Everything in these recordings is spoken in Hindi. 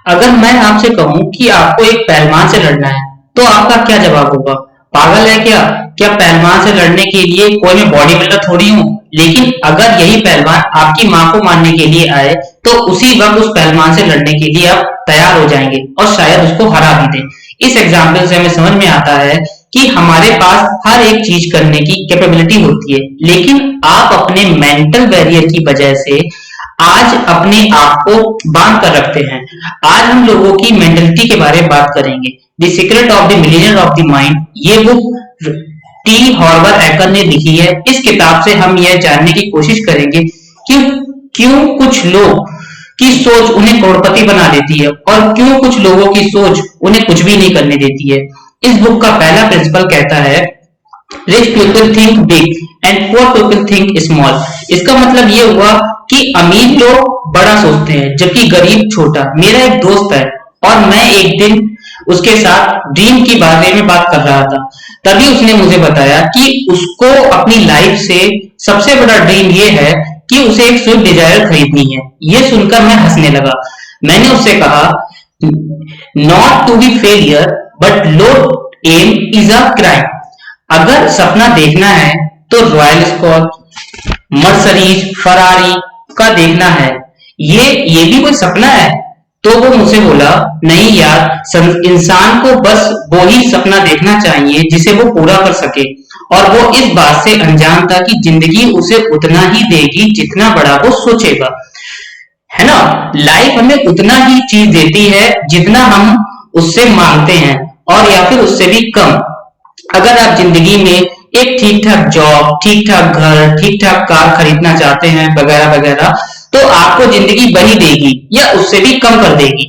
अगर मैं आपसे कहूं कि आपको एक पहलवान से लड़ना है, तो आपका क्या जवाब होगा? पागल है क्या? क्या पहलवान से लड़ने के लिए कोई मैं बॉडी बिल्डर थोड़ी हूँ? लेकिन अगर यही पहलवान आपकी माँ को मारने के लिए आए, तो उसी वक्त उस पहलवान से लड़ने के लिए आप तैयार हो जाएंगे और शायद उसको हरा भी दें। इस एग्जाम्पल से हमें समझ में आता है कि हमारे पास हर एक चीज करने की कैपेबिलिटी होती है, लेकिन आप अपने मेंटल बैरियर की वजह से आज अपने आप को बांध कर रखते हैं। आज हम लोगों की मेंटलिटी के बारे में बात करेंगे। The secret of the millionaire of the mind, ये बुक टी हॉर्वर एकर ने लिखी है। इस किताब से हम यह जानने की कोशिश करेंगे कि क्यों कुछ लोग की सोच उन्हें करोड़पति बना देती है और क्यों कुछ लोगों की सोच उन्हें कुछ भी नहीं करने देती है। इस बुक का पहला प्रिंसिपल कहता है, rich people think big and poor people think small. इसका मतलब ये हुआ कि अमीर लोग बड़ा सोचते हैं जबकि गरीब छोटा। मेरा एक दोस्त है और मैं एक दिन उसके साथ ड्रीम के बारे में बात कर रहा था। तभी उसने मुझे बताया कि उसको अपनी लाइफ से सबसे बड़ा ड्रीम ये है कि उसे एक स्विफ्ट डिजायर खरीदनी है। ये सुनकर मैं हंसने लगा। मैंने उससे कहा, not to be failure but low aim is a crime. अगर सपना देखना है तो रॉयल स्कॉच, मर्सडीज, फरारी का देखना है, ये भी कोई सपना है? तो वो मुझसे बोला, नहीं यार, इंसान को बस वो ही सपना देखना चाहिए जिसे वो पूरा कर सके। और वो इस बात से अनजान था कि जिंदगी उसे उतना ही देगी जितना बड़ा वो सोचेगा, है ना। लाइफ हमें उतना ही चीज देती है जितना हम उससे मांगते हैं, और या फिर उससे भी कम। अगर आप जिंदगी में एक ठीक ठाक जॉब, ठीक ठाक घर, ठीक ठाक कार खरीदना चाहते हैं वगैरह वगैरह, तो आपको जिंदगी वही देगी या उससे भी कम कर देगी।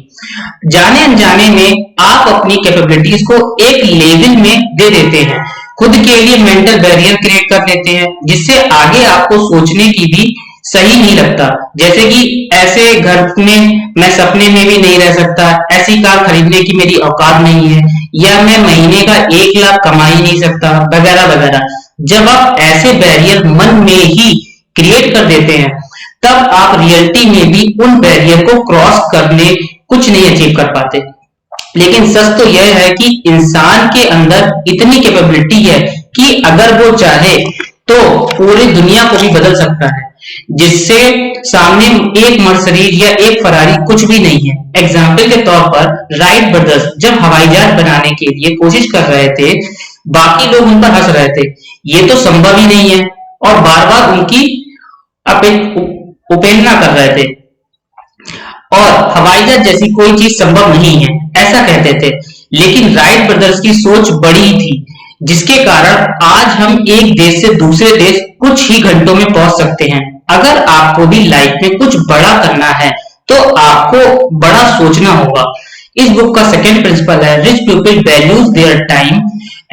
जाने अनजाने में आप अपनी कैपेबिलिटीज को एक लेवल में दे देते हैं, खुद के लिए मेंटल बैरियर क्रिएट कर लेते हैं जिससे आगे आपको सोचने की भी सही नहीं लगता। जैसे कि ऐसे घर में मैं सपने में भी नहीं रह सकता, ऐसी कार खरीदने की मेरी औकात नहीं है, या मैं महीने का 1 लाख कमा ही नहीं सकता, वगैरह वगैरह। जब आप ऐसे बैरियर मन में ही क्रिएट कर देते हैं, तब आप रियलिटी में भी उन बैरियर को क्रॉस करने कुछ नहीं अचीव कर पाते। लेकिन सच तो यह है कि इंसान के अंदर इतनी कैपेबिलिटी है कि अगर वो चाहे तो पूरी दुनिया को भी बदल सकता है, जिससे सामने एक मर्सिडीज या एक फरारी कुछ भी नहीं है। एग्जाम्पल के तौर पर राइट ब्रदर्स जब हवाई जहाज बनाने के लिए कोशिश कर रहे थे, बाकी लोग उन पर हंस रहे थे, ये तो संभव ही नहीं है, और बार बार उनकी उपेक्षा कर रहे थे, और हवाई जहाज जैसी कोई चीज संभव नहीं है ऐसा कहते थे। लेकिन राइट ब्रदर्स की सोच बड़ी थी, जिसके कारण आज हम एक देश से दूसरे देश कुछ ही घंटों में पहुंच सकते हैं। अगर आपको भी लाइफ में कुछ बड़ा करना है तो आपको बड़ा सोचना होगा। इस बुक का सेकंड प्रिंसिपल है, rich people values their time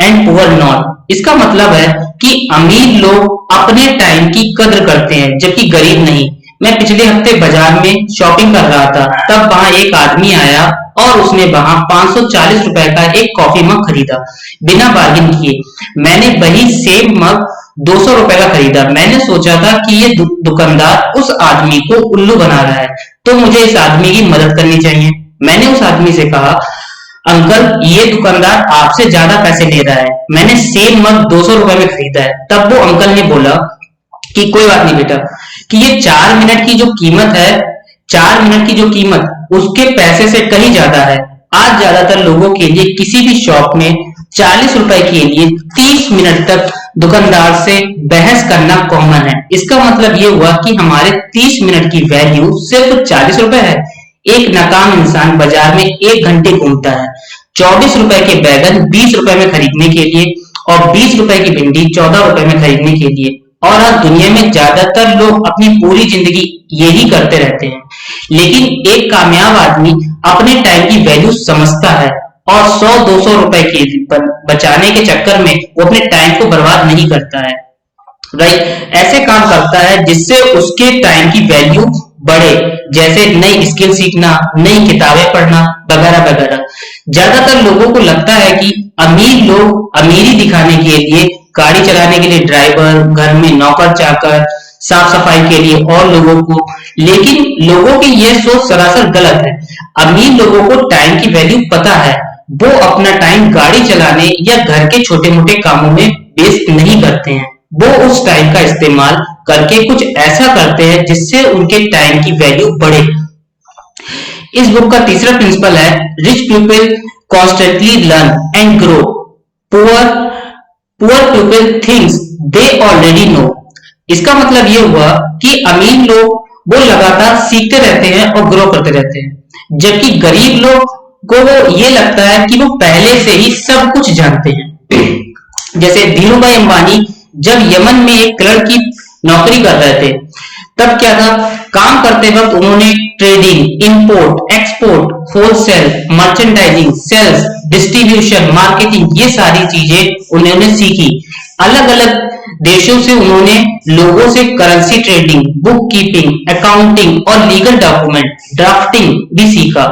and poor not. इसका मतलब है कि अमीर लोग अपने टाइम की कद्र करते हैं जबकि गरीब नहीं। मैं पिछले हफ्ते बाजार में शॉपिंग कर रहा था, तब वहां एक आदमी आया और उसने वहां 540 रुपए का एक कॉफी मग खरीदा बिना बार्गिन किए। मैंने वही सेम मग 200 रुपए का खरीदा। मैंने सोचा था कि ये दुकानदार उस आदमी को उल्लू बना रहा है, तो मुझे इस आदमी की मदद करनी चाहिए। मैंने उस आदमी से कहा, अंकल ये दुकानदार आपसे ज्यादा पैसे ले रहा है, मैंने सेम मग 200 रुपए में खरीदा है। तब वो अंकल ने बोला कि कोई बात नहीं बेटा, कि ये 4 मिनट की जो कीमत है, 4 मिनट की जो कीमत उसके पैसे से कहीं ज्यादा है। आज ज्यादातर लोगों के लिए किसी भी शॉप में 40 रुपए के लिए 30 मिनट तक दुकानदार से बहस करना कॉमन है। इसका मतलब ये हुआ कि हमारे 30 मिनट की वैल्यू सिर्फ 40 रुपए है। एक नाकाम इंसान बाजार में 1 घंटे घूमता है 24 रुपए के बैगन 20 रुपए में खरीदने के लिए, और 20 रुपए की भिंडी 14 रुपए में खरीदने के लिए। और आज दुनिया में ज्यादातर लोग अपनी पूरी जिंदगी यही करते रहते हैं। लेकिन एक कामयाब आदमी अपने टाइम की वैल्यू समझता है और 100-200 रुपए के बचाने के चक्कर में वो अपने टाइम को बर्बाद नहीं करता है। राइट, ऐसे काम करता है जिससे उसके टाइम की वैल्यू बढ़े, जैसे नई स्किल सीखना, नई किताबें पढ़ना, वगैरह वगैरह। ज्यादातर लोगों को लगता है कि अमीर लोग अमीरी दिखाने के लिए गाड़ी चलाने के लिए ड्राइवर, घर में नौकर चाकर, साफ सफाई के लिए और लोगों को। लेकिन लोगों की यह सोच सरासर गलत है। अमीर लोगों को टाइम की वैल्यू पता है, वो अपना टाइम गाड़ी चलाने या घर के छोटे मोटे कामों में वेस्ट नहीं करते हैं, वो उस टाइम का इस्तेमाल करके कुछ ऐसा करते हैं जिससे उनके टाइम की वैल्यू बढ़े। इस बुक का तीसरा प्रिंसिपल है rich people constantly learn and grow, poor poor people thinks they already know. इसका मतलब ये हुआ कि अमीर लोग वो लगातार सीखते रहते हैं और ग्रो करते रहते हैं, जबकि गरीब लोग को वो ये लगता है कि वो पहले से ही सब कुछ जानते हैं। जैसे धीरू भाई अंबानी जब यमन में एक क्लर्क की नौकरी कर रहे थे, तब क्या था, काम करते वक्त उन्होंने trading, import, export, wholesale, merchandising, sales, distribution, marketing, ये सारी चीजें उन्होंने सीखी। अलग अलग देशों से उन्होंने लोगों से currency trading, book keeping, accounting और लीगल डॉक्यूमेंट ड्राफ्टिंग भी सीखा,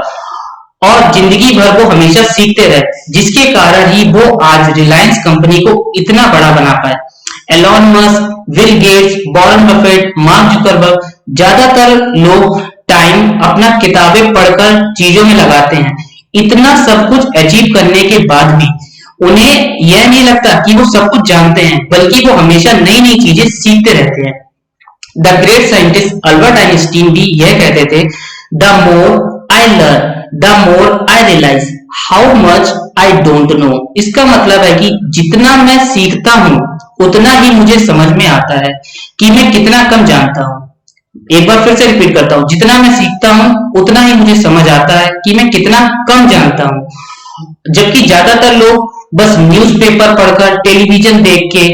और जिंदगी भर वो हमेशा सीखते रहे, जिसके कारण ही वो आज रिलायंस कंपनी को इतना बड़ा बना पाए। Elon Musk, Bill Gates, Warren Buffett, Mark Zuckerberg, ज्यादातर लोग टाइम अपना किताबें पढ़कर चीजों में लगाते हैं। इतना सब कुछ अचीव करने के बाद भी उन्हें यह नहीं लगता कि वो सब कुछ जानते हैं, बल्कि वो हमेशा नई नई चीजें सीखते रहते हैं। The great scientist Albert Einstein भी यह कहते थे, the more I learn the more I realize how much I don't know. इसका मतलब है कि जितना मैं सीखता हूं उतना ही मुझे समझ में आता है कि मैं कितना कम जानता हूं। एक बार फिर से रिपीट करता हूं, जितना मैं सीखता हूं उतना ही मुझे समझ आता है कि मैं कितना कम जानता हूं। जबकि ज्यादातर लोग बस न्यूज़पेपर पढ़कर, टेलीविजन देख के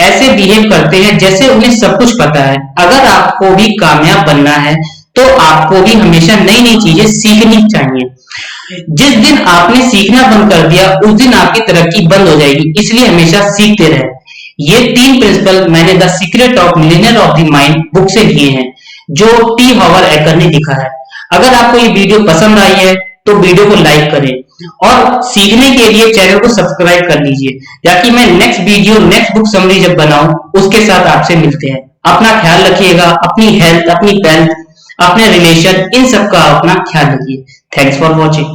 ऐसे बिहेव करते हैं जैसे उन्हें सब कुछ पता है। अगर आपको भी कामयाब बनना है तो आपको भी हमेशा नई नई चीजें सीखनी चाहिए। जिस दिन आपने सीखना बंद कर दिया उस दिन आपकी तरक्की बंद हो जाएगी, इसलिए हमेशा सीखते रहें। ये 3 प्रिंसिपल मैंने the secret of millionaire of the mind book से लिए हैं, जो टी हावर्ड एकर ने लिखा है। अगर आपको ये वीडियो पसंद आई है तो वीडियो को लाइक करें और सीखने के लिए चैनल को सब्सक्राइब कर लीजिए, ताकि मैं नेक्स्ट बुक समरी जब बनाऊं उसके साथ आपसे मिलते हैं। अपना ख्याल रखिएगा, अपनी हेल्थ, अपनी वेल्थ, अपने रिलेशन, इन सब का अपना ख्याल रखिए। Thanks for watching.